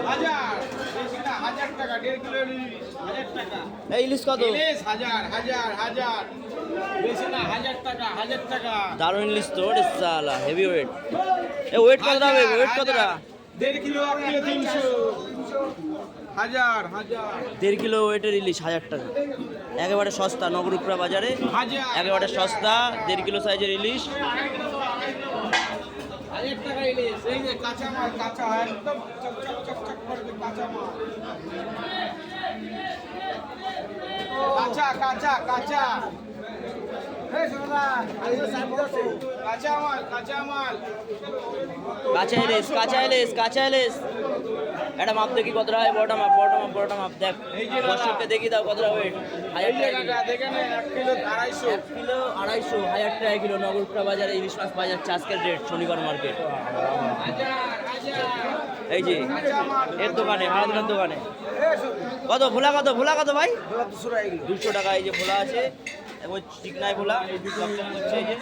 হাজার, বেশি না, 1000 টাকা, 1.5 কিলো ইলিশ, 1000 টাকা। এই ইলিশ কত? ইলিশ 1000, বেশি না, 1000 টাকা, 1000 টাকা। দারুণ ইলিশ তো রে সালা, হেভি ওয়েট। এ ওয়েট কতটা হবে? ওয়েট কতটা? 1.5 কিলো, 1 কিলো 300, 1000, 1.5 কিলো ওয়েটের ইলিশ 1000 টাকা। একেবারে সস্তা নগরুপরা বাজারে, 1000, একেবারে সস্তা 1.5 কিলো সাইজের ইলিশ। 1000 টাকা ইলিশ। এই যে কাঁচা মাল, কাঁচা একদম চকচক চকচক করবে কাঁচা মাল। কাঁচা কাঁচা কাঁচা কাঁচা মাল, কাঁচা মাল। কাঁচা ইলিশ, কাঁচা ইলিশ, কাঁচা ইলিশ। একটা মাপ দেখি কতটা হয়, বড়টা মাপ, বড়টা মাপ দেখ। দর্শককে দেখি দাও কতটা ওয়েট। 1000 এই যে টাকা কাকা দেখেন 1 কিলো 250। 1 কিলো 250, 1000 টাকা কিলো নগরপুরা বাজারে ইলিশ মাছ পাওয়া যাচ্ছে আজকের রেট শনিবার মার্কেট। এই যে এর দোকানে, হারাধনের দোকানে কত ভোলা, কত ভাই? 200 টাকা। এই যে ভোলা আছে এবং চিকনায় ভোলা চকচক করছে। এই যে